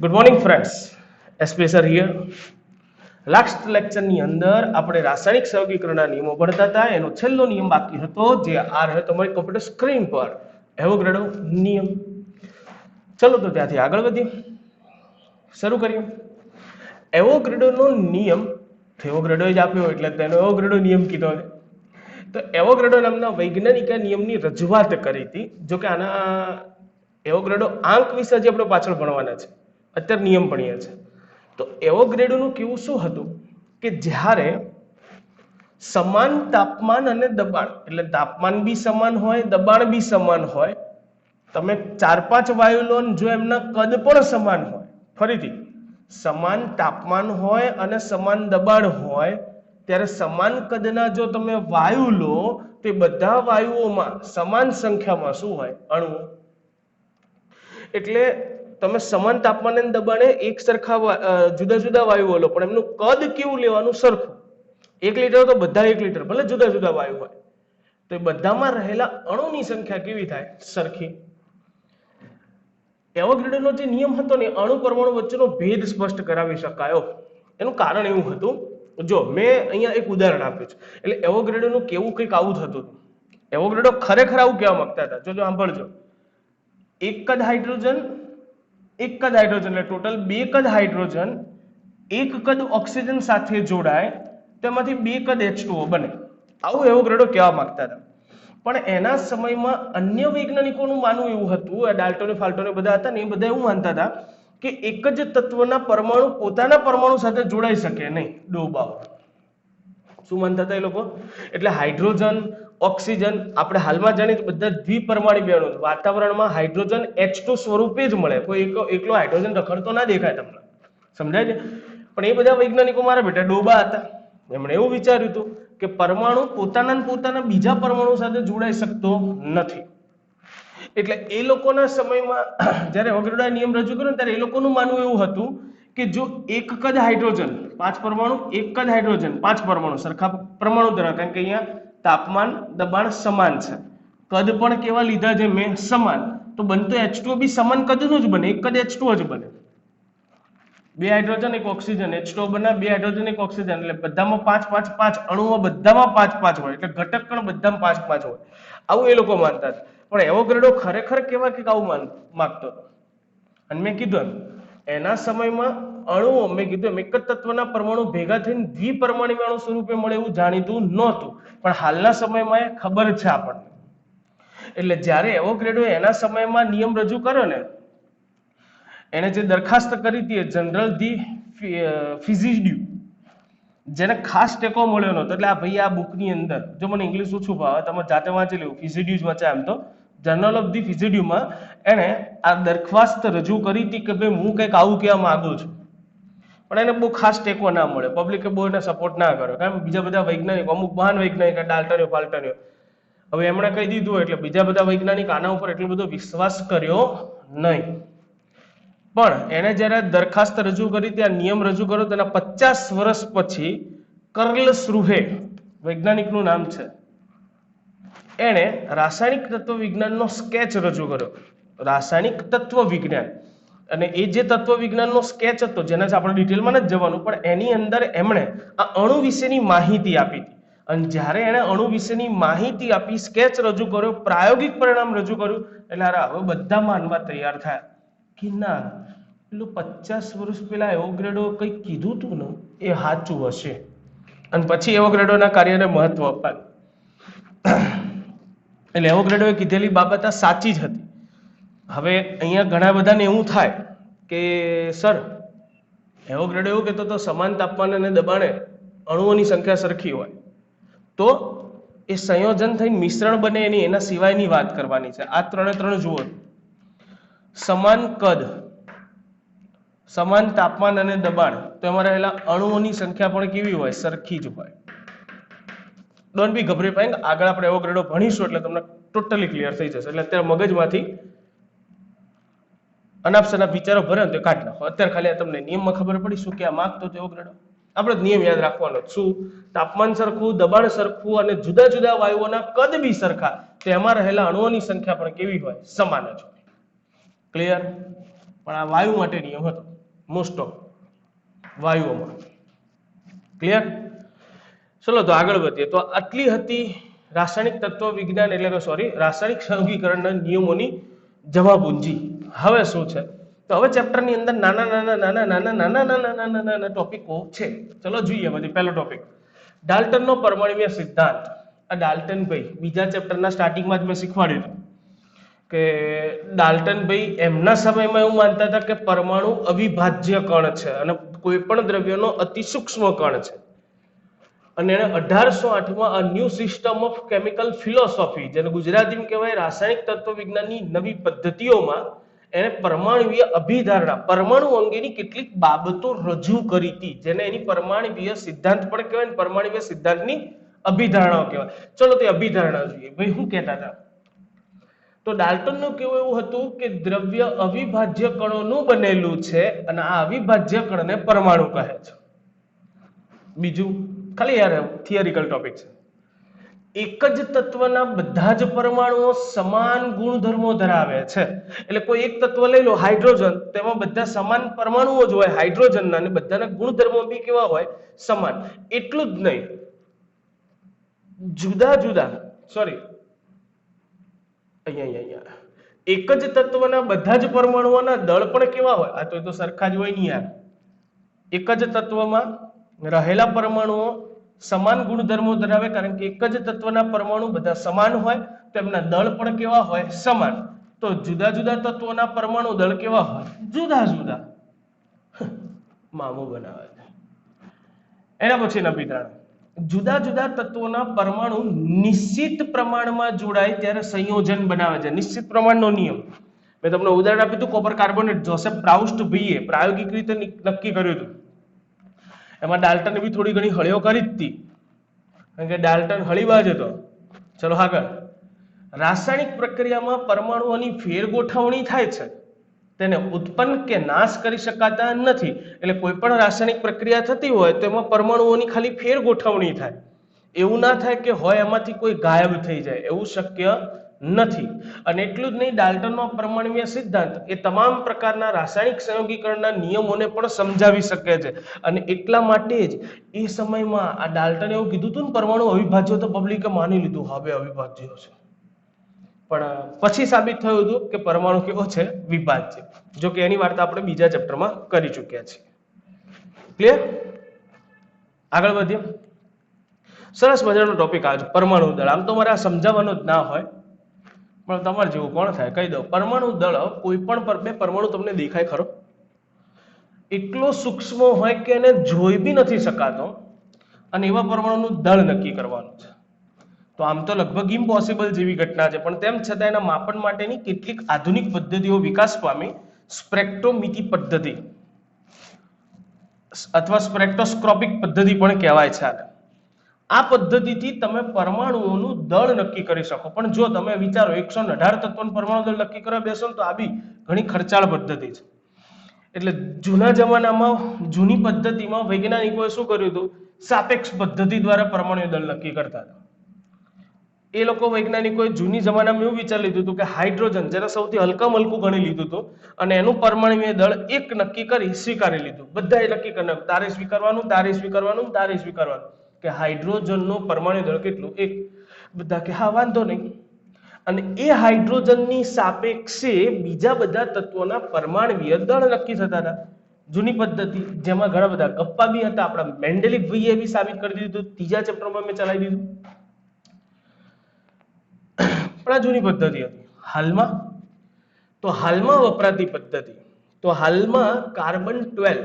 Good morning friends, SP sir here. Last લેક્ચરની અંદર આપણે રાસાયણિક સહયોગીકરણના નિયમો ભણતા હતા. એનો છેલ્લો નિયમ બાકી હતો જે આ રહ્યો તમારી કમ્પ્યુટર સ્ક્રીન પર, એવોગાડ્રો નિયમ. ચલો તો ત્યાંથી આગળ વધીએ, શરૂ કરીએ. એવોગાડ્રોનો નિયમ એવોગાડ્રોએ જ આપ્યો એટલે તેનો એવોગાડ્રો નિયમ કીધો છે. તો એવોગાડ્રો નામના વૈજ્ઞાનિકે નિયમની રજૂઆત કરી હતી. જો કે આના એવોગાડ્રો આંક વિશે હજી આપણે પાછળ ભણવાના છે, અત્યારે નિયમ ભણીએ છે. તો એવોગાડ્રોનું કેવું શું હતું કે જ્યારે સમાન તાપમાન અને દબાણ, એટલે તાપમાન બી સમાન હોય, દબાણ બી સમાન હોય, તમે 4-5 વાયુ લો, જો એમના કદ પણ સમાન હોય, ફરીથી સમાન તાપમાન હોય અને સમાન દબાણ હોય, ત્યારે સમાન કદના જો તમે વાયુ લો તો બધા વાયુઓમાં સમાન સંખ્યામાં શું હોય? અણુઓ. એટલે તમે સમાન તાપમાન અને દબાણે એક સરખા જુદા જુદા વાયુઓ લો, પણ એમનું કદ કેવું લેવાનું? સરખું. 1 લીટર તો બધા 1 લીટર, ભલે જુદા જુદા વાયુ હોય, તો એ બધામાં રહેલા અણુની સંખ્યા કેવી થાય? સરખી. એવોગાડ્રોનો જે નિયમ હતો ને, અણુ પરમાણુ વચ્ચેનો ભેદ સ્પષ્ટ કરાવી શકાયો. એનું કારણ એવું હતું, જો મેં અહીંયા એક ઉદાહરણ આપ્યું છે. એટલે એવોગાડ્રોનું કેવું કંઈક આવું થતું હતું. એવોગાડ્રો ખરેખર આવું કહેવા માંગતા હતા. જો સાંભળજો, એક જ હાઇડ્રોજન એટલે ટોટલ 2 કદ હાઇડ્રોજન 1 કદ ઓક્સિજન સાથે જોડાય, તેમાંથી 2 કદ H2O બને. આવું એવોગાડ્રો કહેવા માંગતા હતા. પણ એના સમયમાં અન્ય વૈજ્ઞાનિકોનું માનવું એવું હતું, ડાલ્ટોને ફાલ્ટોને બધા હતા ને, એ બધા એવું માનતા હતા કે એક જ તત્વના પરમાણુ પોતાના પરમાણુ સાથે જોડાઈ શકે નહીં. ડોબાઓ શું માનતા હતા એ લોકો? એટલે હાઇડ્રોજન, ઓક્સિજન આપણે હાલમાં જાણીએ તો બધા દ્વિપરમાણુ અણુ. વાતાવરણમાં હાઇડ્રોજન H2 સ્વરૂપે જ મળે, કોઈ એકલો હાઇડ્રોજન રખડતો ના દેખાય તમને, સમજાય છે? પણ એ બધા વૈજ્ઞાનિકો મારા બેટા ડોબા હતા. એમણે એવું વિચાર્યું હતું કે પરમાણુ પોતાના બીજા પરમાણુ સાથે જોડાઈ શકતો નથી. એટલે એ લોકોના સમયમાં જ્યારે એવોગાડ્રોએ નિયમ રજૂ કર્યો ત્યારે એ લોકોનું માનવું એવું હતું કે જો એક કદ હાઇડ્રોજન 5 પરમાણુ, એક કદ હાઇડ્રોજન 5 પરમાણુ સરખા પરમાણુ ધરાવતા, કારણ કે અહીંયા તાપમાન દબાણ સમાન છે, કદ પણ કેવા લીધા છે મેં? સમાન. તો બનતો H2O બી સમાન કદનું જ બને, એક કદ H2O જ બને. 2 હાઇડ્રોજન 1 ઓક્સિજન, H2O બને 2 હાઇડ્રોજન 1 ઓક્સિજન, એટલે બધામાં 5-5-5 અણુઓ, બધામાં 5-5 હોય, એટલે ઘટક કણ બધામાં 5-5 હોય. આવું એ લોકો માનતા હતા. પણ એવોગાડ્રો ખરેખર કેવા કે આવું માંગતો હતો. અને મેં કીધું એના સમયમાં અણુઓ, મેં કીધું એક જ તત્વના પરમાણુ ભેગા થઈને દ્વિપરમાણુ અણુ સ્વરૂપે મળે એવું જાણીતું નહોતું, પણ હાલના સમયમાં એ ખબર છે આપણને. એટલે જ્યારે એવોગાડ્રોએ એના સમયમાં નિયમ રજૂ કર્યો ને, એને જે દરખાસ્ત કરી હતી જનરલ ધી ફિઝિડ્યુ, જેને ખાસ ટેકો મળ્યો નહોતો. એટલે આ ભાઈ આ બુકની અંદર, જો મને ઇંગ્લિશ ઓછું ભાવે, તમે જાતે વાંચી લેવું, ફિઝિડ્યુ જ વાંચ્યા એમ તો, જર્નલ ઓફ ધી ફિઝિડ્યુમાં એને આ દરખાસ્ત રજૂ કરી હતી કે ભાઈ હું કંઈક આવું કહેવા માંગુ છું. પણ એને બહુ ખાસ ટેકો ના મળે, પબ્લિકે બહુ એને સપોર્ટ ના કર્યો. કારણ બીજા બધા વૈજ્ઞાનિકો, અમુક મહાન વૈજ્ઞાનિક, ડાલ્ટનીઓ ફાલ્ટનીઓ, હવે એમણે કહી દીધું એટલે બીજા બધા વૈજ્ઞાનિક આના ઉપર એટલો બધો વિશ્વાસ કર્યો નહીં. પણ એને જ્યારે દરખાસ્ત રજૂ કરી, ત્યાં નિયમ રજૂ કર્યો, તેના 50 વર્ષ પછી કર્લસરુહે વૈજ્ઞાનિકનું નામ છે, એણે રાસાયણિક તત્વ વિજ્ઞાનનો સ્કેચ રજૂ કર્યો. રાસાયણિક તત્વ વિજ્ઞાન, અને એ જે તત્વ વિજ્ઞાનનો સ્કેચ હતો, જેના આપણે ડિટેલમાં નથી જવાનું, પણ એની અંદર એમણે આ અણુ વિશેની માહિતી આપી હતી. અને જ્યારે એણે અણુ વિશેની માહિતી આપી, સ્કેચ રજૂ કર્યો, પ્રાયોગિક પરિણામ રજૂ કર્યું, એટલે હવે બધા માનવા તૈયાર થયા કે ના, પેલું 50 વર્ષ પહેલા એવોગાડ્રો કંઈક કીધું હતું ને, એ સાચું હશે. અને પછી એવોગાડ્રોના કાર્યને મહત્વ અપાયું. એટલે એવોગાડ્રોએ કીધેલી બાબત આ સાચી જ હતી. હવે અહીંયા ઘણા બધાને એવું થાય કે સર, એવોગાડ્રો એવું કહેતો તો સમાન તાપમાન અને દબાણે અણુઓની સંખ્યા સરખી હોય તો એ સંયોજન થઈને મિશ્રણ બને એના સિવાયની વાત કરવાની છે. આ 3 જુઓ, સમાન કદ, સમાન તાપમાન અને દબાણ, તો એમાં રહેલા અણુઓની સંખ્યા પણ કેવી હોય? સરખી જ હોય. ડોન્ટ બી ગભરાઈ, આગળ આપણે એવોગાડ્રો ભણીશું એટલે તમને ટોટલી ક્લિયર થઈ જશે. એટલે અત્યારે મગજમાંથી અનાપ-શનાપ વિચારો ભરે ને તો કાઢી નાખો. અત્યારે ખાલી તમને નિયમમાં ખબર પડી શું કે આ માંગતો હતો એવોગાડ્રો. આપણે નિયમ યાદ રાખવાનો, શું? તાપમાન સરખું, દબાણ સરખું, અને જુદા જુદા વાયુઓના કદ બી સરખા, તો એમાં રહેલા અણુઓની સંખ્યા પણ કેવી હોય? સમાન જ હોય. ક્લિયર? પણ આ વાયુ માટે નિયમ હતો. મોસ્ટ ઓફ વાયુઓમાં. ક્લિયર? ચલો તો આગળ વધીએ. તો આટલી હતી રાસાયણિક તત્વ વિજ્ઞાન એટલે કે સોરી રાસાયણિક સંયોગીકરણના નિયમોની જમાપુંજી. હવે શું છે? તો હવે ચેપ્ટરની અંદર નાના ટોપિકો છે. ચલો જોઈએ. પછી પહેલો ટોપિક ડાલ્ટનનો પરમાણુય સિદ્ધાંત. આ ડાલ્ટનભાઈ બીજા ચેપ્ટરના સ્ટાર્ટિંગમાં જ મેં શીખવાડ્યું હતું કે ડાલ્ટનભાઈ એમના સમયમાં એવું માનતા હતા કે પરમાણુ અવિભાજ્ય કણ છે અને કોઈ પણ દ્રવ્યનો અતિ સૂક્ષ્મ કણ છે. અને એને 1808માં a new system of chemical philosophy, જેને ગુજરાતીમાં કહેવાય રાસાયણિક તત્વવિજ્ઞાનની નવી પદ્ધતિઓમાં, એને પરમાણુય અભિધારણા, પરમાણુ અંગેની કેટલીક બાબતો રજૂ કરી હતી, જેને એની પરમાણુય સિદ્ધાંત પણ કહેવાય, પરમાણુય સિદ્ધાંતની અભિધારણાઓ કહેવાય. ચલો તે અભિધારણા જોઈએ. ભાઈ શું કહેતા હતા? તો ડાલ્ટનનું કેવું એવું હતું કે દ્રવ્ય અવિભાજ્ય કણોનું બનેલું છે અને આ અવિભાજ્ય કણને પરમાણુ કહે છે. બીજું ખાલી યાર થિયરિકલ ટોપિક છે. એક જ તત્વના બધા જ પરમાણુઓ સમાન ગુણધર્મો ધરાવે છે. એટલે કોઈ એક તત્વ લઈ લો હાઇડ્રોજન, તેમાં બધા સમાન પરમાણુઓ જ હોય હાઇડ્રોજનના, અને બધાના ગુણધર્મો બી કેવા હોય? સમાન. એટલું જ નહીં, જુદા જુદા સોરી અહીંયા એક જ તત્વના બધા જ પરમાણુઓના દળ પણ કેવા હોય? આ તો સરખા જ હોય નહીં યાર. એક જ તત્વમાં રહેલા પરમાણુઓ સમાન ગુણધર્મો ધરાવે, કારણ કે એક જ તત્વના પરમાણુ બધા સમાન હોય તો એમના દળ પણ કેવા હોય? સમાન. તો જુદા જુદા તત્વોના પરમાણુ દળ કેવા હોય? જુદા જુદા. મામું બનાવે છે. એના પછી અભિધારણા. જુદા જુદા તત્વોના પરમાણુ નિશ્ચિત પ્રમાણમાં જોડાય ત્યારે સંયોજન બનાવે છે. નિશ્ચિત પ્રમાણનો નિયમ મેં તમને ઉદાહરણ આપ્યું હતું, કોપર કાર્બોનેટ. જોસેફ પ્રાઉસ્ટ ભાઈએ પ્રાયોગિક રીતે નક્કી કર્યું હતું. એમાં ડાલ્ટને બી થોડી ઘણી હળીઓ કરી જ હતી, કારણ કે ડાલ્ટન હળીબાજ હતો. ચલો આગળ. રાસાયણિક પ્રક્રિયામાં પરમાણુઓની ફેરગોઠવણી થાય છે, તેને ઉત્પન્ન કે નાશ કરી શકાતા નથી. એટલે કોઈ પણ રાસાયણિક પ્રક્રિયા થતી હોય તો એમાં પરમાણુઓની ખાલી ફેરગોઠવણી થાય. એવું ના થાય કે હોય એમાંથી કોઈ ગાયબ થઈ જાય, એવું શક્ય નથી. અને એટલું જ નહીં, ડાલ્ટનનો પરમાણુય સિદ્ધાંત એ તમામ પ્રકારના રાસાયણિક સંયોગીકરણના નિયમોને પણ સમજાવી શકે છે. અને એટલા માટે જ એ સમયમાં આ ડાલ્ટને એવું કીધું હતું ને પરમાણુ અવિભાજ્ય, તો પબ્લિકે માની લીધું હવે અવિભાજ્ય છે. પણ પછી સાબિત થયું હતું કે પરમાણુ કેવો છે? વિભાજ્ય. જો કે એની વાર્તા આપણે બીજા ચેપ્ટરમાં કરી ચૂક્યા છીએ. ક્લિયર? આગળ વધીએ. સરસ મજાનો ટોપિક આવે છે પરમાણુ દળ. આમ તો મારે આ સમજાવવાનો જ ના હોય, પણ તમારે જેવું કોણ થાય કહી દઉં. પરમાણુ દળ કોઈ પણ બે પરમાણુ તમને દેખાય ખરો? એટલો સૂક્ષ્મ હોય કે એને જોઈ બી નથી શકાતો, અને એવા પરમાણુનું દળ નક્કી કરવાનું છે. તો આમ તો લગભગ ઇમ્પોસિબલ જેવી ઘટના છે, પણ તેમ છતાં એના માપન માટેની કેટલીક આધુનિક પદ્ધતિઓ વિકાસ પામી. સ્પેક્ટ્રોમિતિ પદ્ધતિ અથવા સ્પેક્ટ્રોસ્કોપિક પદ્ધતિ પણ કહેવાય છે આને. આ પદ્ધતિથી તમે પરમાણુઓનું દળ નક્કી કરી શકો. પણ જો તમે વિચારો 118 તત્વોનું પરમાણુ દળ નક્કી કરવા બેસો તો આ બી ઘણી ખર્ચાળ પદ્ધતિ છે. એટલે જૂના જમાનામાં જૂની પદ્ધતિમાં વૈજ્ઞાનિકોએ શું કર્યું હતું? સાપેક્ષ પદ્ધતિ દ્વારા પરમાણુ દળ નક્કી કરતા હતા. એ લોકો વૈજ્ઞાનિકોએ જૂની જમાનામાં એવું વિચારી લીધું હતું કે હાઇડ્રોજન, જેને સૌથી હલકામાં હલકું ગણી લીધું હતું, અને એનું પરમાણુય દળ એક નક્કી કરી સ્વીકારી લીધું. બધાએ નક્કી કરી નાખ્યું, તારે સ્વીકારવાનું, તારે સ્વીકારવાનું, તારે સ્વીકારવાનું, કે હાઇડ્રોજનનું પરમાણુ દળ કેટલું? એક. બધા કે હા વાંધો નહીં. અને એ હાઇડ્રોજનની સાપેક્ષે બીજા બધા તત્વોના પરમાણુય દળ નક્કી થતા હતા. જૂની પદ્ધતિ, જેમાં ઘણા બધા ગપ્પા બી હતા. આપણા મેન્ડેલિક ભાઈએ બી સાબિત કરી દીધું, ત્રીજા ચેપ્ટરમાં મેં ચલાવી દીધું. પણ આ જૂની પદ્ધતિ હતી. હાલમાં વપરાતી પદ્ધતિ, તો હાલમાં કાર્બન 12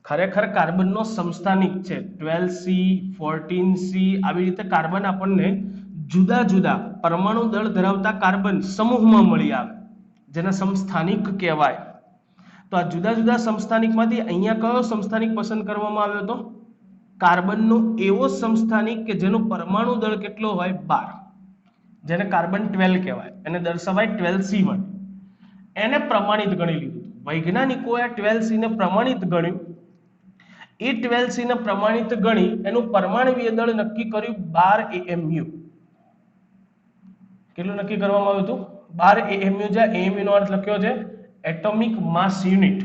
ખરેખર કાર્બનનો સમસ્થાનિક છે. 12C 14C આવી રીતે કાર્બન આપણને જુદા જુદા પરમાણુ દળ ધરાવતા કાર્બન સમૂહમાં મળી આવે, જેને સમસ્થાનિક કહેવાય. તો આ જુદા જુદા સમસ્થાનિકમાંથી અહીંયા કયો સમસ્થાનિક પસંદ કરવામાં આવ્યો હતો? કાર્બનનો એવો સમસ્થાનિક કે જેનો પરમાણુ દળ કેટલો હોય? 12, જેને કાર્બન 12 કહેવાય. એને દર્શાવાય 12C વડે. એને પ્રમાણિત ગણી લીધું. વૈજ્ઞાનિકોએ 12C ને પ્રમાણિત ગણ્યું. એ 12C ને પ્રમાણિત ગણી એનું પરમાણુય દળ નક્કી કર્યું 12 AMU. કેટલું નક્કી કરવામાં આવ્યું હતું? 12 AMU. જ્યાં AMU નો અર્થ લખ્યો છે એટોમિક માસ યુનિટ.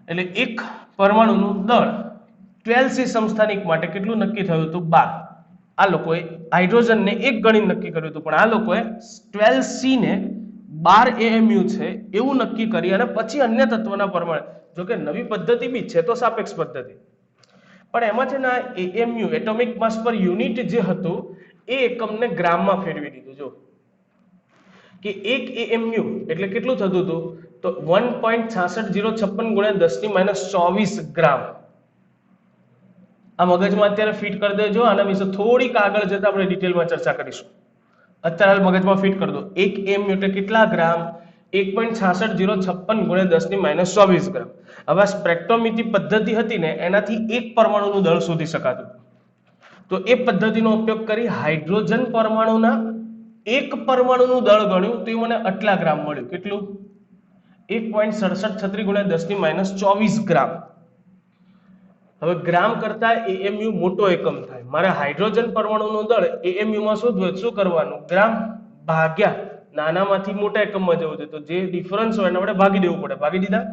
એટલે એક પરમાણુનું દળ 12C સમસ્થાનિક માટે કેટલું નક્કી થયું હતું? 12. આ લોકોએ હાઇડ્રોજનને એક ગણી નક્કી કર્યું હતું, પણ આ લોકોએ 12C ને 12 AMU છે એવું નક્કી કરી અને પછી અન્ય તત્વના પરમાણુ, જો કે નવી પદ્ધતિ બી છે તો સાપેક્ષ પદ્ધતિ, પણ એમાં છે ને AMU એટોમિક માસ પર યુનિટ જે હતું એ એકમને ગ્રામમાં ફેરવી દીધું. જો કે 1 AMU એટલે કેટલું થતું હતું? તો 1.66056 ગુણ્યા 10⁻24 ગ્રામ. આ મગજમાં અત્યારે ફિટ કરી દેજો. આના વિશે થોડીક આગળ જતા આપણે ડિટેલમાં ચર્ચા કરીશું. અત્યારે મગજમાં ફિટ કરી દો. 1 AMU એટલે કેટલા ગ્રામ? 1.66056 ગુણ્યા 10⁻24 ગ્રામ. હવે સ્પેક્ટ્રોમેટ્રી પદ્ધતિ હતી ને એનાથી એક પરમાણુનું દળ શોધી શકાતું, તો એ પદ્ધતિનો ઉપયોગ કરી હાઇડ્રોજન પરમાણુના એક પરમાણુનું દળ ગણ્યું તો એ મને આટલા ગ્રામ મળ્યું. કેટલું? 1.6736 ગુણ્યા 10⁻24 ગ્રામ. હવે ગ્રામ કરતા AMU મોટો એકમ થાય. મારે હાઇડ્રોજન પરમાણુનું દળ AMU માં શોધવું, શું કરવાનું? ગ્રામ ભાગ્યા નાનામાંથી મોટા એકમમાં જવું છે, તો જે ડિફરન્સ હોય એને આપણે ભાગી દેવું પડે. ભાગી દીધા,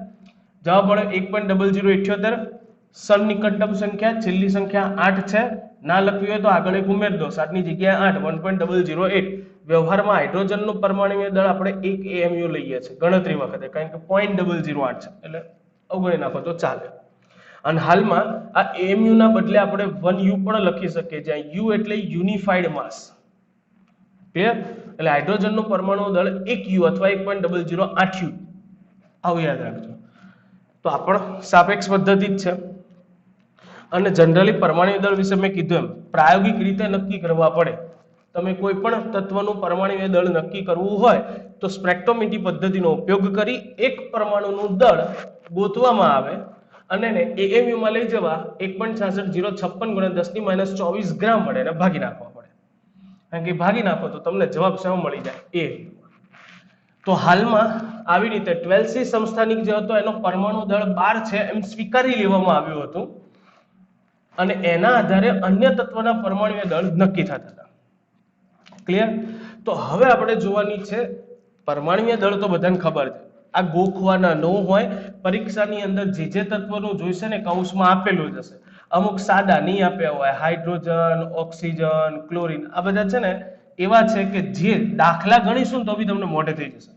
જવાબ મળે 1.0078. સન્નિકટમ સંખ્યા છેલ્લી સંખ્યા 8 છે. ના લખવી હોય તો આગળ એક ઉમેર દો, 7 ની જગ્યાએ 8, 1.008. વ્યવહારમાં હાઇડ્રોજનનું પરમાણુય દળ આપણે 1 AMU લઈએ છીએ ગણતરી વખતે, કારણ કે 0.008 છે એટલે અવગણી નાખો તો ચાલે. અને હાલમાં આ AMU ના બદલે આપણે 1U પણ લખી શકીએ, જ્યાં U એટલે યુનિફાઈડ માસ. ક્લિયર? એટલે હાઇડ્રોજનનું પરમાણુ દળ 1U અથવા 1.008U આવું યાદ રાખજો. તો આ પણ સાપેક્ષ પદ્ધતિ જ છે. અને જનરલી પરમાણુ દળ વિશે મેં કીધું એમ પ્રાયોગિક રીતે નક્કી કરવા પડે. તમે કોઈ પણ તત્વનું પરમાણુ દળ નક્કી કરવું હોય તો સ્પેક્ટ્રોમેટ્રી પદ્ધતિનો ઉપયોગ કરી એક પરમાણુનું દળ ગોતવામાં આવે અને એને AMU માં લઈ જવા 1.66056 ગુણ્યા 10⁻24 ગ્રામ વડે એને ભાગી નાખવા પડે. કારણ કે ભાગી નાખો તો તમને જવાબ શું મળી જાય? A. તો હાલમાં આવી રીતે 12C સમસ્થાનિક જે હતો એનો પરમાણુ દળ 12 છે એમ સ્વીકારી લેવામાં આવ્યું હતું અને એના આધારે અન્ય તત્વના પરમાણુ દળ નક્કી થતા હતા. ક્લિયર? તો હવે આપણે જોવાની છે પરમાણુ દળ તો બધાને ખબર છે, આ ગોખવાના ન હોય. પરીક્ષાની અંદર જે તત્વનું જોઈશે ને કૌંસમાં આપેલું જ હશે. અમુક સાદા નહીં આપ્યા હોય, હાઇડ્રોજન, ઓક્સિજન, ક્લોરીન, આ બધા છે ને એવા છે કે જે દાખલા ગણીશું તો બી તમને મોઢે થઈ જશે.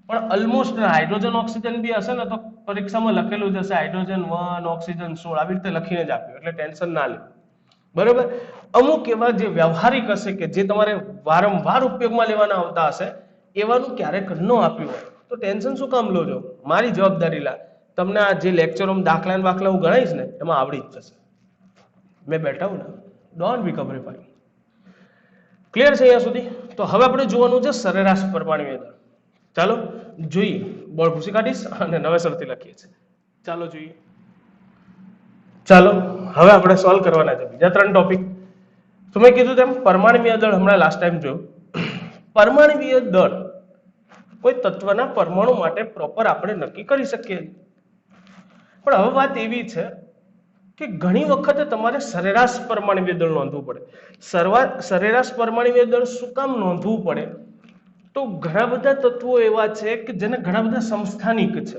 પણ ઓલમોસ્ટ હાઇડ્રોજન ઓક્સિજન બી હશે ને તો પરીક્ષામાં લખેલું જ હશે હાઇડ્રોજન 1, ઓક્સિજન 16, આવી રીતે લખીને જ આપ્યું, એટલે ટેન્શન ના લે. બરોબર? અમુક એવા જે વ્યવહારિક હશે કે જે તમારે વારંવાર ઉપયોગમાં લેવાના આવતા હશે એવાનું ક્યારેક ન આપ્યું હોય તો ટેન્શન શું કામ લો છો? મારી જવાબદારી લા. તમને આ જે લેક્ચરોમાં દાખલા બાખલા હું ગણાવીશ ને એમાં આવડી જ જશે. મેં બેઠા હું ને, ડોન્ટ બી ગભરાઈ. ક્લિયર છે અહીંયા સુધી? તો હવે આપણે જોવાનું છે સરેરાશ પરમાણુ દળ. ચાલો જોઈએ. બોર્ડ ભૂસી કાઢીશ અને નવેસરથી લખીએ છીએ. ચાલો જોઈએ. ચાલો હવે આપણે સોલ્વ કરવાના છે બીજા 3 ટોપિક. તો મેં કીધું તેમ પરમાણુય દળ હમણાં લાસ્ટ ટાઈમ જોયું. પરમાણુય દળ કોઈ તત્વના પરમાણુ માટે પ્રોપર આપણે નક્કી કરી શકીએ, પણ હવે વાત એવી છે કે ઘણી વખતે તમારે સરેરાશ પરમાણુય દળ નોંધવું પડે. સરેરાશ પરમાણુય દળ શું કામ નોંધવું પડે? તો ઘણા બધા તત્વો એવા છે કે જેને ઘણા બધા સમસ્થાનિક છે.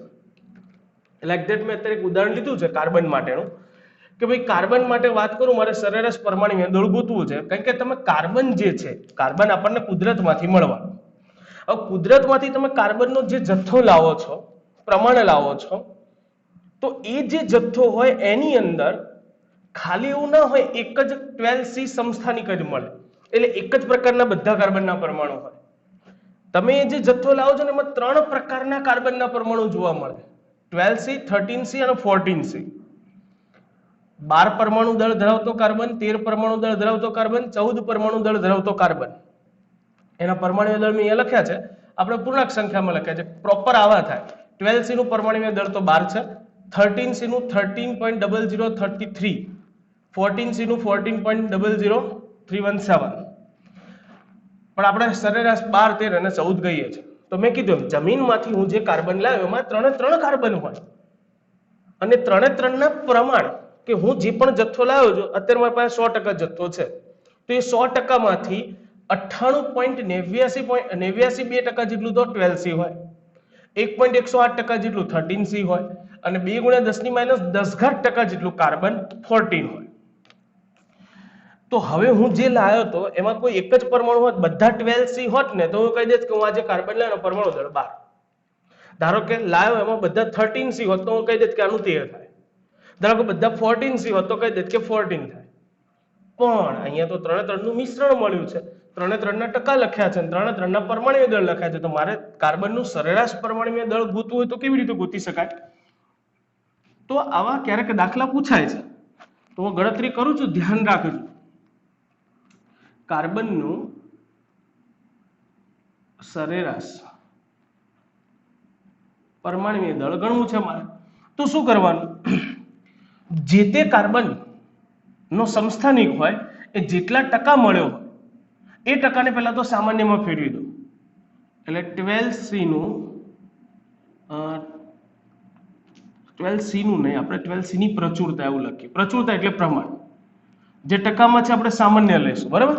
લાઈક ધેટ મેં અત્યારે એક ઉદાહરણ લીધું છે કાર્બન માટેનું કે ભાઈ કાર્બન માટે વાત કરું, મારે સરેરાશ પરમાણુય દળ ગોતવું છે. કારણ કે તમે કાર્બન જે છે, કાર્બન આપણને કુદરતમાંથી મળવાનું. હવે કુદરતમાંથી તમે કાર્બનનો જે જથ્થો લાવો છો, પ્રમાણ લાવો છો, તો એ જે જથ્થો હોય એની અંદર ખાલી એવું ના હોય એક જ 12C સમસ્થાનિક જ મળે, એટલે એક જ પ્રકારના બધા કાર્બનના પરમાણુ હોય. તમે જે જથ્થો લાવો છો ને એમાં 3 પ્રકારના કાર્બનના પરમાણુ જોવા મળે, 12C, 13C અને 14C. 12 પરમાણુ દળ ધરાવતો કાર્બન, 13 પરમાણુ દળ ધરાવતો કાર્બન, 14 પરમાણુ દળ ધરાવતો કાર્બન. એના પરમાણુ દળ મેં અહીંયા લખ્યા છે, આપણે પૂર્ણાંક સંખ્યામાં લખ્યા છે. પ્રોપર આવા થાય. 12C નું પરમાણુ દળ તો 12 છે, 13C નું 13.0033, 14C નું 14.00317. પણ આપણે સરેરાશ 12, 13 અને 14 ગઈએ છીએ. તો મેં કીધું જમીનમાંથી હું જે કાર્બન લાવ્યો એમાં 3 કાર્બન હોય અને 3 ના પ્રમાણ કે હું જે પણ જથ્થો લાવ્યો છું, અત્યારે મારી પાસે 100% જથ્થો છે, તો એ 100% માંથી 98.89% જેટલું તો 12C હોય. 1.108% જેટલું 13C હોય અને 2 ગુણ્યા 10⁻10% જેટલું કાર્બન 14 હોય. તો હવે હું જે લાવ્યો હતો એમાં કોઈ એક જ પરમાણુ હોત, બધા 12C હોત ને, તો હું કહી દઈશ કે હું આજે કાર્બન લાવ્યો પરમાણુ દળ 12. ધારો કે લાવ્યો એમાં બધા 13C હોત તો હું કહી દઈશ કે આનું 13 થાય. ધારો કે બધા 14C હોત તો કહી દઈશ કે 14 થાય. પણ અહીંયા તો 3 નું મિશ્રણ મળ્યું છે, 3 ના ટકા લખ્યા છે, 3 ના પરમાણુ દળ લખ્યા છે. તો મારે કાર્બનનું સરેરાશ પરમાણુ દળ ગોતવું હોય તો કેવી રીતે ગોતી શકાય? તો આવા ક્યારેક દાખલા પૂછાય છે, તો હું ગણતરી કરું છું, ધ્યાન રાખજો. કાર્બનનું સરેરાશ પરમાણુ દળ ગણવું છે મારે. તો શું કરવાનું? જે તે કાર્બન નો સમસ્થાનિક હોય એ જેટલા ટકા મળ્યો હોય એ ટકાને પહેલા તો સામાન્યમાં ફેરવી દો. એટલે 12C નું નહીં, આપણે 12C ની પ્રચુરતા એવું લખીએ. પ્રચુરતા એટલે પ્રમાણ. જે ટકામાં છે આપણે સામાન્ય લઈશું, બરાબર?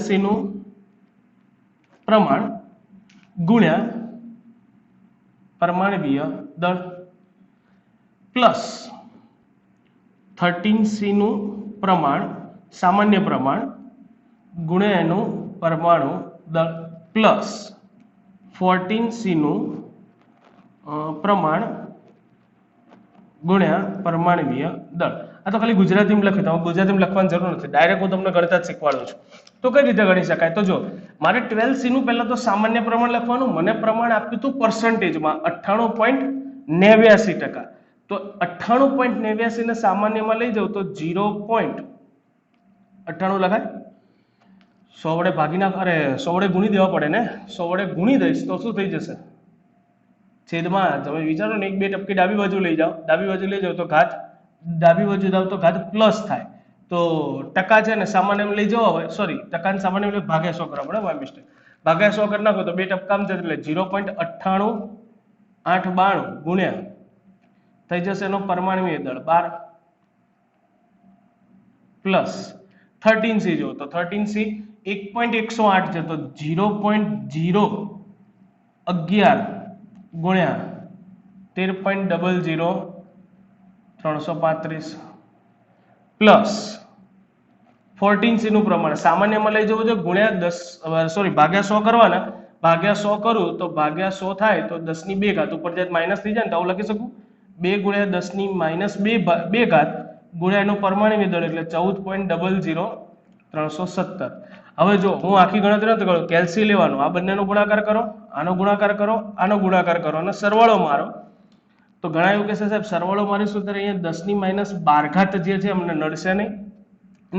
C નું પ્રમાણ ગુણ્યા પરમાણવીય દળ પ્લસ 13C નું પ્રમાણ સામાન્ય પ્રમાણ ગુણ્યા એનું પરમાણુ દળ પ્લસ 14C નું પ્રમાણ ગુણ્યા પરમાણવીય દળ. આ તો ખાલી ગુજરાતીમાં લખ્યું, તમે ગુજરાતીમાં લખવાની જરૂર નથી, ડાયરેક્ટ હું તમને ગણતા જ શીખવાડું છું. તો કઈ રીતે ગણી શકાય? તો જો મારે 12C નું પહેલા તો સામાન્ય પ્રમાણ લખવાનું. મને પ્રમાણ આપ્યું હતું પર્સન્ટેજમાં 98.89%. તો 98.89 ને સામાન્યમાં લઈ જાઉં તો 0.98 લખાય. 100 વડે ભાગી નાખ, અરે 100 વડે ગુણી દેવા પડે ને, 100 વડે ગુણી દઈશ તો શું થઈ જશે? છેદમાં તમે વિચારો ને, 1 2 ટપકી ડાબી બાજુ લઈ જાઓ, ડાબી બાજુ લઈ જાઓ તો ઘાત, ડાબી બાજુ જાવ તો ઘાત પ્લસ થાય. તો ટકા છે ને સામાન્ય લઈ જવા હોય, સોરી, ટકાને સામાન્ય લઈ ભાગ્યા 100 કરવા પડે, માય મિસ્ટેક. ભાગ્યા 100 કરી નાખો તો 2 ટપકામ છે એટલે 0.98892 ગુણ્યા થઈ જશે એનો પરમાણુય દળ 12 પ્લસ 13C જો તો 13C 1.108 છે તો 0.011 ગુણ્યા 13.00335 પ્લસ 14C નું પ્રમાણ સામાન્યમાં લઈ જવું જોઈએ ગુણ્યા 10, સોરી ભાગ્યા 100 કરવાના. ભાગ્યા 100 કરું તો ભાગ્યા 100 થાય તો 10⁻2 ઘાત ઉપર જાય માઇનસ થઈ જાય ને, તો આવું લખી શકું 2 ગુણ્યા 10⁻2 ઘાત ગુણ્યા એનું પરમાણુ દળ એટલે 14.00317. હવે જો હું આખી ગણતરી નથી કરું, કેલ્સી લેવાનું, આ બંનેનો ગુણાકાર કરો, આનો ગુણાકાર કરો, આનો ગુણાકાર કરો અને સરવાળો મારો. તો ઘણા એવું કહેશે સાહેબ સરવાળો મારીશું ત્યારે અહીંયા 10⁻12 ઘાત જે છે અમને નડશે નહીં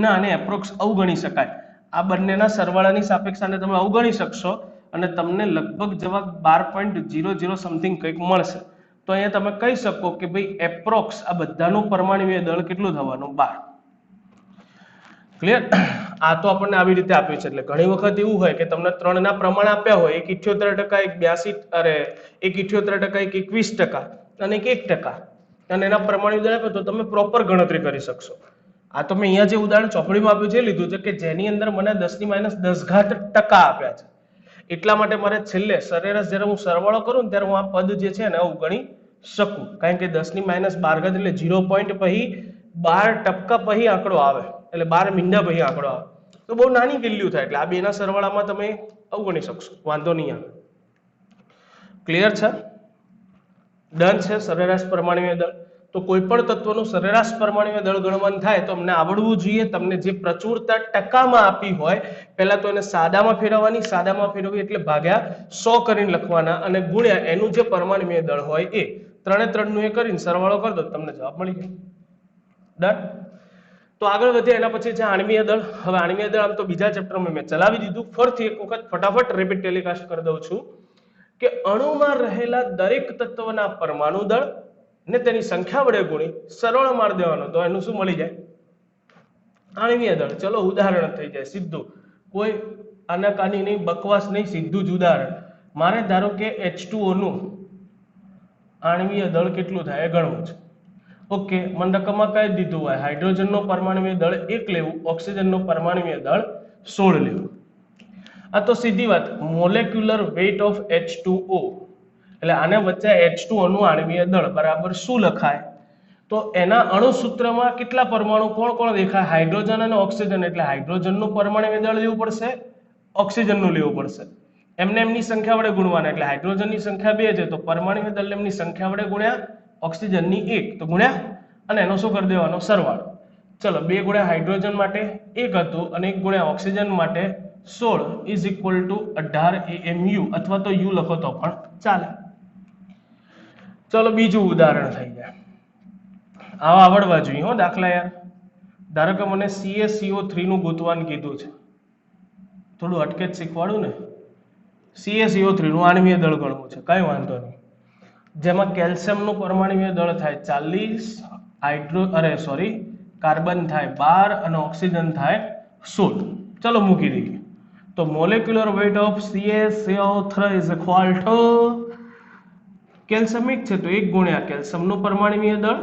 ના, અને એપ્રોક્સ અવગણી શકાય. આ બંનેના સરવાળાની સાપેક્ષાને તમે અવગણી શકશો અને તમને લગભગ જવાબ 12.00 સમથિંગ કંઈક મળશે. તો અહીંયા તમે કહી શકો કે ભાઈ એપ્રોક્સ આ બધાનું પરમાણુય દળ કેટલું થવાનું? 12. ક્લિયર? આ તો આપણને આવી રીતે આપ્યું છે. એટલે ઘણી વખત એવું હોય કે તમને 3 ના પ્રમાણ આપ્યા હોય, એક 78%, એક 82%, અરે એક 78%, એક 21% અને એક 1%, અને એના પરમાણુ દળ આપ્યો તો તમે પ્રોપર ગણતરી કરી શકશો. આ તો મેં અહીંયા જે ઉદાહરણ ચોપડીમાં આપ્યું છે લીધું છે કે જેની અંદર મને 10⁻10% આપ્યા છે. એટલા માટે મારે છેલ્લે સરેરાશ જ્યારે હું સરવાળો કરું ને ત્યારે હું આ પદ જે છે ને ઉગણી શકું, કારણ કે 10⁻12 એટલે 0.12% પછી આંકડો આવે, એટલે 12 મીંડા પછી આંકડો આવે તો બહુ નાની વેલ્યુ થાય. એટલે આ બેના સરવાળામાં તમે અવગણી શકશો, વાંધો નહીં આવે. ક્લિયર છે? ડન છે. સરેરાશ પરમાણુય દળ. તો કોઈ પણ તત્વનું સરેરાશ પરમાણુય દળ ગણવાનું થાય તો અમને આવડવું જોઈએ. તમને જે પ્રચુરતા ટકામાં આપી હોય પહેલા તો એને સાદામાં ફેરવવાની, સાદામાં ફેરવવી એટલે ભાગ્યા 100 કરીને લખવાના અને ગુણ્યા એનું જે પરમાણુય દળ હોય એ 3 નું એ કરીને સરવાળો કરી દો તમને જવાબ મળી ગયો. ડન. તો આગળ વધીએ એના પછી છે આણ્વીય દળ. હવે આણ્વીય દળ આમ તો બીજા ચેપ્ટરમાં મેં ચલાવી દીધું, ફરીથી એક વખત ફટાફટ રિપીટ ટેલિકાસ્ટ કરી દઉં છું કે અણુમાં રહેલા દરેક તત્વના પરમાણુ દળ ને તેની સંખ્યા વડે ગુણી સરળ માર દેવાનો તો એનું શું મળી જાય? આણ્વીય દળ. ચલો ઉદાહરણ થઈ જાય સીધું, કોઈ આનાકાની નહીં, બકવાસ નહીં, સીધું જ ઉદાહરણ. મારે ધારો કે H2O નું આણ્વીય દળ કેટલું થાય એ ગણવું છે. ઓકે, મને રકમમાં કહી દીધું હોય હાઇડ્રોજનનો પરમાણુય દળ 1 લેવું, ઓક્સિજનનો પરમાણુય દળ 16 લેવું. આ તો સીધી વાત, મોલેક્યુલર વેઇટ ઓફ H2O એટલે આને વચ્ચે H2O નું આણ્વીય દળ બરાબર શું લખાય? તો એના અણુસૂત્રમાં કેટલા પરમાણુ કોણ કોણ દેખાય? હાઇડ્રોજન અને ઓક્સિજન, એટલે હાઇડ્રોજનનું પરમાણુ દળ લેવું પડશે, ઓક્સિજનનું લેવું પડશે. એમને એમની સંખ્યા વડે ગુણવાના, એટલે હાઇડ્રોજનની સંખ્યા 2 છે તો પરમાણુ દળ એમની સંખ્યા વડે ગુણ્યા ઓક્સિજનની 1 તો ગુણ્યા અને એનો શું કરી દેવાનો? સરવાળો. ચલો 2 ગુણ્યા હાઇડ્રોજન માટે 1 હતું અને 1 ગુણ્યા ઓક્સિજન માટે 16 ઇઝ ઇક્વલ ટુ 18 AMU, અથવા તો U લખો તો પણ ચાલે. ચલો બીજું ઉદાહરણ થઈ જાય. આવા આવડવા જોઈએ હો દાખલા યાર. ધારો કે મને CaCO3 નું ગોતવાનું કીધું છે, થોડું અટકે જ શીખવાડું ને. CaCO3 નું આણ્વીય દળ ગણવું છે, કઈ વાંધો નહીં. જેમાં કેલ્શિયમનું પરમાણ્વીય દળ થાય 40, કાર્બન થાય 12 અને ઓક્સિજન થાય 16. ચલો મૂકી દઈએ. તો molecular weight of CaCO3 is equal to, calcium 1 છે તો 1 ગુણ્યા કેલ્શિયમનું પરમાણ્વીય દળ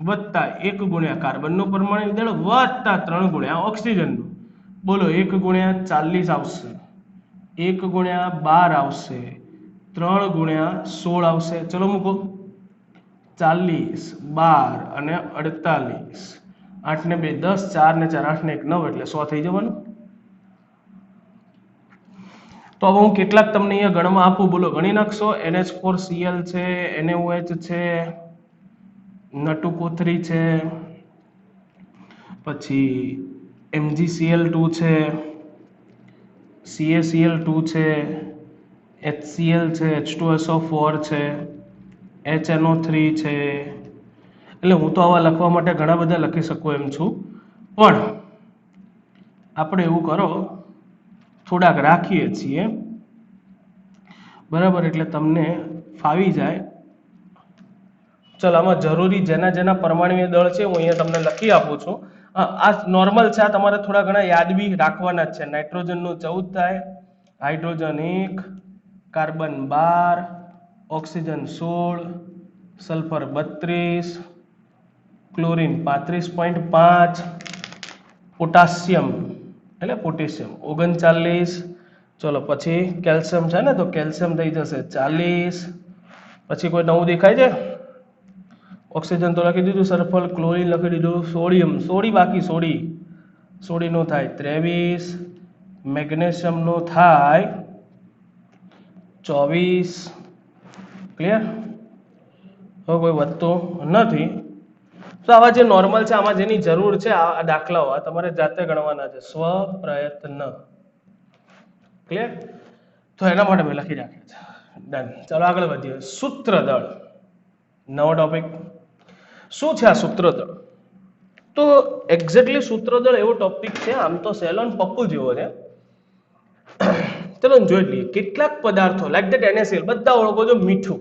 વત્તા 1 ગુણ્યા કાર્બનનું પરમાણ્વીય દળ વત્તા 3 ગુણ્યા ઓક્સિજનનું. બોલો 1 ગુણ્યા 40 આવશે, 1 ગુણ્યા 12 આવશે, 3 ગુણ્યા 16 આવશે. ચલો મૂકો. 40, 12 અને 48, 8 ને 2 10, 4 ને 4 8 ને 1 9, એટલે 100 થઈ જવાનું. તો હવે હું કેટલાક તમને અહીંયા ગણવા આપું, બોલો ગણી નાખશો. NH4Cl છે, NaOH છે, N2CO3 છે, પછી MgCl2 છે, CaCl2 છે, HCl છે, H2SO4 છે, HNO3 છે. એટલે હું તો આવા લખવા માટે ઘણા બધા લખી શકું એમ છું, પણ આપણે એવું કરો, થોડાક રાખીએ છીએ બરાબર, એટલે તમને ફાવી જાય. ચલો આમાં જરૂરી જેના જેના પરમાણ્વીય દળ છે હું અહીંયા તમને લખી આપું છું. આ નોર્મલ છે, આ તમારે થોડા ઘણા યાદ બી રાખવાના જ છે. નાઇટ્રોજનનું 14 થાય, hydrogen 1, carbon 12, oxygen 16, sulphur 32, chlorine 35.5, પોટાશિયમ એટલે પોટેશિયમ 39. ચલો પછી કેલ્શિયમ છે ને, તો કેલ્શિયમ થઈ જશે 40. પછી કોઈ નવું દેખાય છે? ઓક્સિજન તો લખી દીધું, સલ્ફર, ક્લોરીન લખી દીધું, સોડિયમ બાકી સોડીનું થાય 23, મેગ્નેશિયમનું થાય 24. ક્લિયર? હવે કોઈ વધતું નથી. તો આવા જે નોર્મલ છે, આમાં જેની જરૂર છે આ દાખલાઓ આ તમારે જાતે ગણવાના છે, સ્વ પ્રયત્ન. ક્લિયર? તો એના માટે મેં લખી રાખ્યા છે. ડન. ચાલો આગળ વધીએ. સૂત્રદળ, નવો ટોપિક. શું છે આ સૂત્રદળ? તો એક્ઝેક્ટલી સૂત્રદળ એવો ટોપિક છે, આમ તો સેલોન પપ્પુ જેવો છે. ચલો જોઈ લઈએ. કેટલાક પદાર્થો લાઈક ધેટ NaCl બધા ઓળખો છો, મીઠું.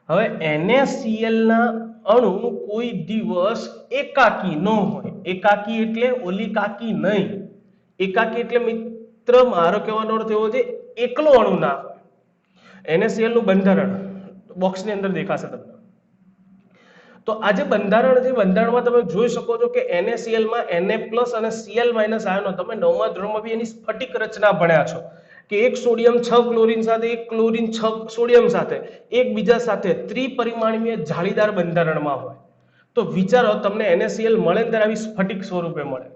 હવે NaCl ના અણુ કોઈ દિવસ એકાકી ન હોય. એકાકી એટલે ઓલી કાકી નહીં. એકાકી એટલે મિત્ર મારો કહેવાનો અર્થ એવો છે એકલો અણુ ના હોય. NaCl નું બંધારણ બોક્સની અંદર દેખાશે તમને. તો આ જે બંધારણ છે, બંધારણમાં તમે જોઈ શકો છો કે NaCl માં Na+ અને Cl- આયનો, તમે 9મા ધોરણમાં બી એની સ્ફટિક રચના ભણ્યા છો કે એક સોડિયમ 6 ક્લોરીન સાથે, એક ક્લોરીન 6 સોડિયમ સાથે, એકબીજા સાથે ત્રિપરિમાણીય જાળીદાર બંધારણમાં હોય. તો વિચારો તમને NaCl મળે ત્યારે આવી સ્ફટિક સ્વરૂપે મળે.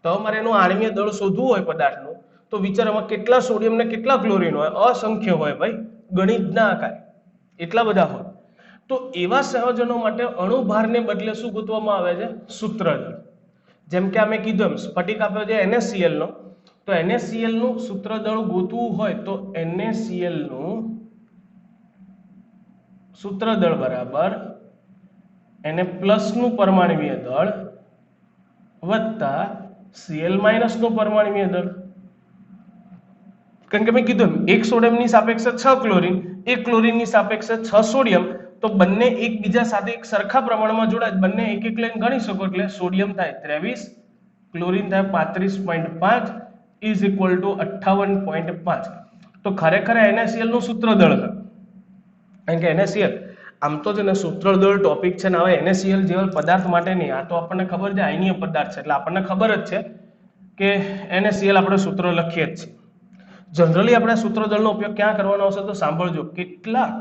તો અમારે એનું આણ્વીય દળ શોધવું હોય પદાર્થનું, તો વિચારોમાં કેટલા સોડિયમ ને કેટલા ક્લોરીન હોય? અસંખ્ય હોય ભાઈ, ગણિત ના આકાય એટલા બધા હોય. તો એવા સંયોજનો માટે અણુભારને બદલે શું ગોતવામાં આવે છે? સૂત્રદળ. જેમ કે અમે કીધું એમ સ્ફટિક આપ્યો છે NaCl નો, તો NaCl નું સૂત્રદળ ગોતવું હોય તો NaCl નું સૂત્રદળ બરાબર Na+ નું પરમાણ્વીય દળ વત્તા Cl- નું પરમાણ્વીય દળ. કારણ કે મેં કીધું એક સોડિયમની સાપેક્ષે 6 ક્લોરીન, એક ક્લોરીનની સાપેક્ષે 6 સોડિયમ, તો બંને એકબીજા સાથે એક સરખા પ્રમાણમાં જોડાય, બંને એક એક લાઈન ગણી શકો. એટલે સોડિયમ થાય 23, ક્લોરીન થાય 35.5 ઇઝ ઇક્વલ ટુ 58.5. તો ખરેખર NaCl નું સૂત્રદળ છે. કારણ કે NaCl આમ તો છે ને સૂત્રદળ ટોપિક છે ને, હવે NaCl જેવા પદાર્થ માટે નહીં, આ તો આપણને ખબર છે આયનીય પદાર્થ છે એટલે આપણને ખબર જ છે. કે NaCl આપણે સૂત્ર લખીએ જ છીએ. જનરલી આપણે સૂત્રદળનો ઉપયોગ ક્યાં કરવાનો આવશે તો સાંભળજો, કેટલાક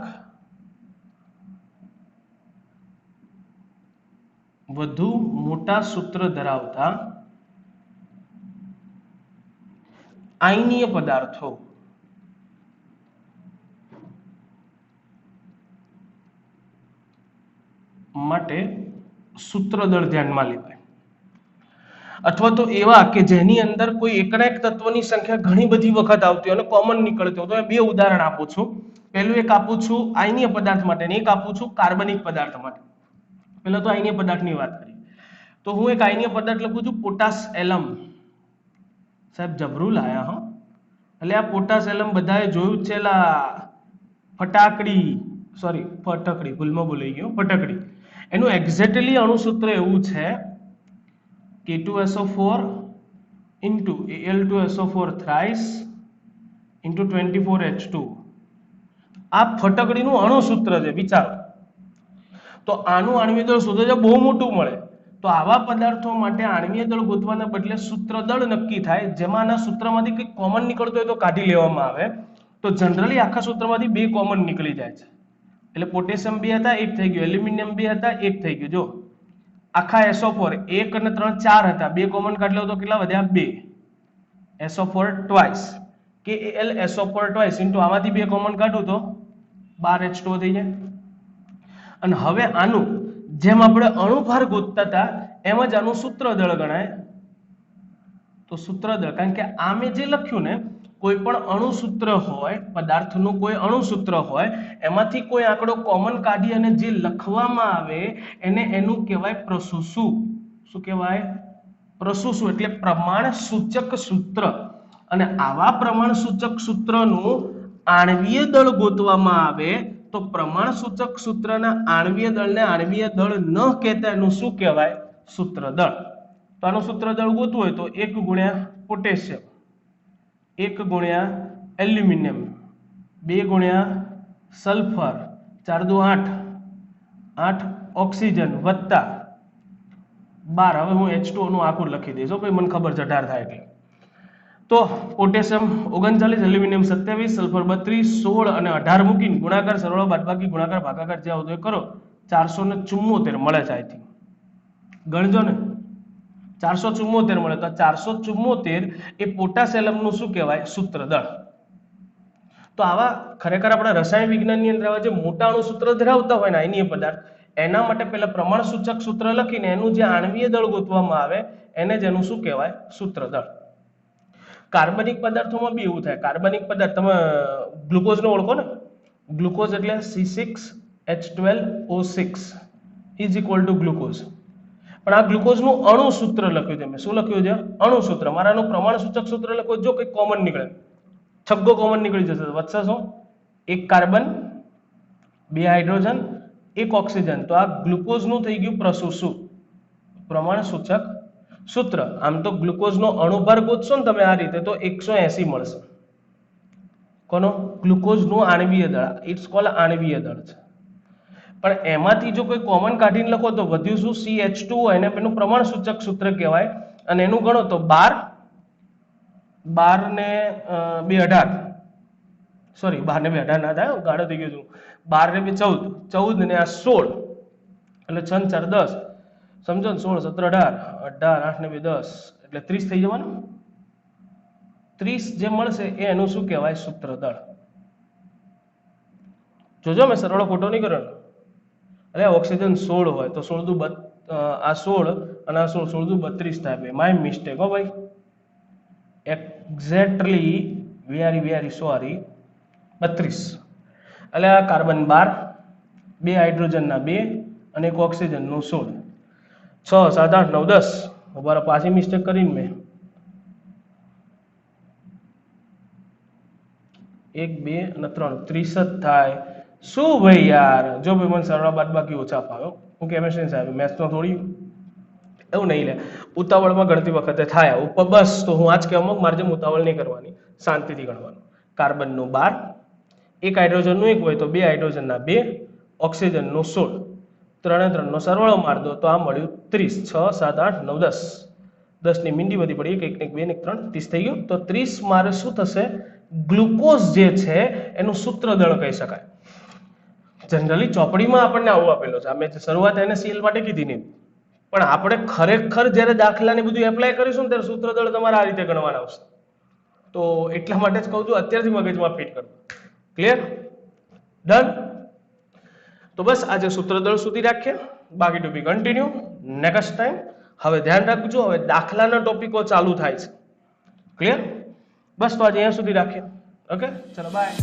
વધુ મોટા સૂત્ર ધરાવતા આયનીય પદાર્થો માટે સૂત્રદળ ધ્યાનમાં લેવાય, અથવા તો એવા કે જેની અંદર કોઈ એકના એક તત્વની સંખ્યા ઘણી બધી વખત આવતી હોય અને કોમન નીકળતી હોય. તો બે ઉદાહરણ આપું છું. પહેલું એક આપું છું આયનીય પદાર્થ માટે અને એક આપું છું કાર્બનિક પદાર્થ માટે. પહેલા તો આયનીય પદાર્થની વાત કરીએ તો હું એક આયનીય પદાર્થ લખું છું પોટાશ એલમ. સાહેબ જબરું લાયા હો. એટલે આ પોટાશ એલમ બધાએ જોયું છે, ફટકડી ભૂલમાં બોલાઈ ગયો, ફટકડી. એનું એક્ઝેક્ટલી અણુસૂત્ર એવું છે K2SO4 into Al2SO4 thrice into 24H2. આ ફટકડીનું અણુસૂત્ર છે, વિચારો. તો આનું આણ્વીય દળ શોધો તો બહુ મોટું મળે. તો આવા પદાર્થો માટે આણ્વીય દળ ગોતવાના બદલે સૂત્રદળ નક્કી થાય, જેમાં આના સૂત્રમાંથી કંઈક કોમન નીકળતો હોય તો કાઢી લેવામાં આવે. તો જનરલી આખા સૂત્રમાંથી બે કોમન નીકળી જાય છે. એટલે પોટેશિયમ 2 હતા, 1 થઈ ગયું. એલ્યુમિનિયમ 2 હતા, 1 થઈ ગયું. જો આખા SO4 1 અને 3 4 હતા, બે કોમન કાઢી લો તો કેટલા વધ્યા? 2. SO4 twice KAlSO4 twice into આમાંથી બે કોમન કાઢું તો 12H2 થઈ જાય. અને હવે આનું જેમ આપણે અણુભાર ગોતતા હતા એમ જ આનું સૂત્રદળ ગણાય. તો સૂત્રદળ, કારણ કે આ મેં જે લખ્યું ને, કોઈ પણ અણુસૂત્ર હોય, પદાર્થનું કોઈ અણુસૂત્ર હોય, એમાંથી કોઈ આંકડો કોમન કાઢી અને જે લખવામાં આવે એને એનું કહેવાય પ્રસૂસુ. શું કહેવાય? પ્રસૂસુ. એટલે પ્રમાણ સૂચક સૂત્ર. અને આવા પ્રમાણ સૂચક સૂત્રનું આણ્વીય દળ ગોતવામાં આવે તો પ્રમાણ સૂચક સૂત્રના આણ્વીય દળને આણ્વીય દળ ન કહેતા એનું શું કહેવાય? સૂત્રદળ. તો આનું સૂત્રદળ ગોતવું હોય તો 1 ગુણ્યા પોટેશિયમ, 1 ગુણ્યા એલ્યુમિનિયમ, 2 ગુણ્યા સલ્ફર, 4 દુ 8, 8 ઓક્સિજન વત્તા 12. હવે હું H2O નું આખું લખી દઈશ ભાઈ, મને ખબર છે 18 થાય એટલે. તો પોટેશિયમ 39, એલ્યુમિનિયમ 27, સલ્ફર 32, 16 અને 18 મૂકીને ગુણાકાર, સરવાળો, બાદબાકી, ગુણાકાર, ભાગાકાર જે આવતો એ કરો. 474 મળે છે. આઈ થિંક ગણજો ને, 474 મળે. તો 474 એ પોટાશ એલમનું શું કહેવાય? સૂત્રદળ. તો આવા ખરેખર આપણા રસાયણ વિજ્ઞાનની અંદર આવા જે મોટા અણુસૂત્ર ધરાવતા હોય ને આયનીય પદાર્થ, એના માટે પહેલા પ્રમાણ સૂચક સૂત્ર લખીને એનું જે આણ્વીય દળ ગોતવામાં આવે એને જ એનું શું કહેવાય? સૂત્રદળ. કાર્બનિક પદાર્થોમાં બી એવું થાય. કાર્બનિક પદાર્થ તમે ગ્લુકોઝને ઓળખો ને? ગ્લુકોઝ એટલે C6H12O6 is equal two glucose. પણ આ ગ્લુકોઝનું અણુસૂત્ર લખ્યું છે મેં. શું લખ્યું છે? અણુસૂત્ર. મારાનું પ્રમાણ સૂચક સૂત્ર લખ્યું, જો કંઈક કોમન નીકળે, છગ્ગો કોમન નીકળી જશે, વધશે શું? 1 કાર્બન, 2 હાઇડ્રોજન, 1 ઓક્સિજન. તો આ ગ્લુકોઝનું થઈ ગયું પ્રસૂસુ, પ્રમાણ સૂચક સૂત્ર. આમ તો ગ્લુકોઝનો અણુભાર ગોતશો ને તમે આ રીતે તો 180 મળશે. કોનો? ગ્લુકોઝનું આણ્વીય દળ. ઇટ્સ કોલ્ડ આણ્વીય દળ છે. પણ એમાંથી જો કોઈ કોમન કાઢીને લખો તો વધ્યું શું? CH2 એને પેલું પ્રમાણ સૂચક સૂત્ર કહેવાય. અને એનું ગણો તો 12 ને 2 18, સોરી 12 ને 2 18 ના થાય, ગાળો થઈ ગયો છું. 12 ને 2 14, 14 ને આ 16, એટલે 6 ને 4 10, સમજો ને? 16 17 18, 8 ને 2 10, એટલે 30 થઈ જવાનું. 30 જે મળશે એ એનું શું કહેવાય? સૂત્રદળ. જોજો મેં સરવાળો ખોટો નહીં કર્યો. અરે ઓક્સિજન 16 હોય તો 16 દુ આ 16 અને આ 16, 16 દુ 32 થાય. માય મિસ્ટેક હો ભાઈ, એક્ઝેક્ટલી વેરી સોરી, 32. એટલે આ કાર્બન 12, 2 હાઇડ્રોજનના 2 અને 1 ઓક્સિજનનું 16, 6 7 8 9 10. ઉભા રહો, પાછી મિસ્ટેક કરીને મેં 1 2 અને 3 30 જ થાય. શું ભાઈ યાર, જો ભાઈ મને સરવાળા બાદબાકી ઓછા ફાવ્યો. હું કેમેસ્ટ્રી સાહેબ, મેથ્સ તો થોડી એવું નહીં લે, ઉતાવળમાં ગણતી વખતે થાય ઉપર. બસ તો હું આજ કહેવામાં મારે જેમ ઉતાવળ નહીં કરવાની, શાંતિથી ગણવાનું. કાર્બનનું 12, 1 હાઇડ્રોજનનું 1 હોય તો 2 હાઇડ્રોજનના 2, ઓક્સિજનનું 16, 3 અને 3 નો સરવાળો માર દો તો આ મળ્યું 30. 6 7 8 9 10, 10 ની મીંડી વધી પડી 1 1 2 1 3 30 થઈ ગયું તો 30 મારે શું થશે ગ્લુકોઝ જે છે એનું સૂત્રદળ કહી શકાય જનરલી ચોપડીમાં આપણને આવું આપેલું છે અમે શરૂઆત NaCl માટે કીધી નહીં પણ આપણે ખરેખર જ્યારે દાખલાને બધું એપ્લાય કરીશું ત્યારે સૂત્રદળ તમારે આ રીતે ગણવાના આવશે તો એટલા માટે જ કહું છું અત્યારથી મગજમાં ફિટ કરો ક્લિયર ડન તો બસ આજે સૂત્રદળ સુધી રાખીએ બાકી ટુ બી કન્ટિન્યુ નેક્સ્ટ ટાઈમ હવે ધ્યાન રાખજો હવે દાખલાના ટોપિકો ચાલુ થાય છે ક્લિયર બસ તો આજે અહીંયા સુધી રાખીએ ઓકે ચલો બાય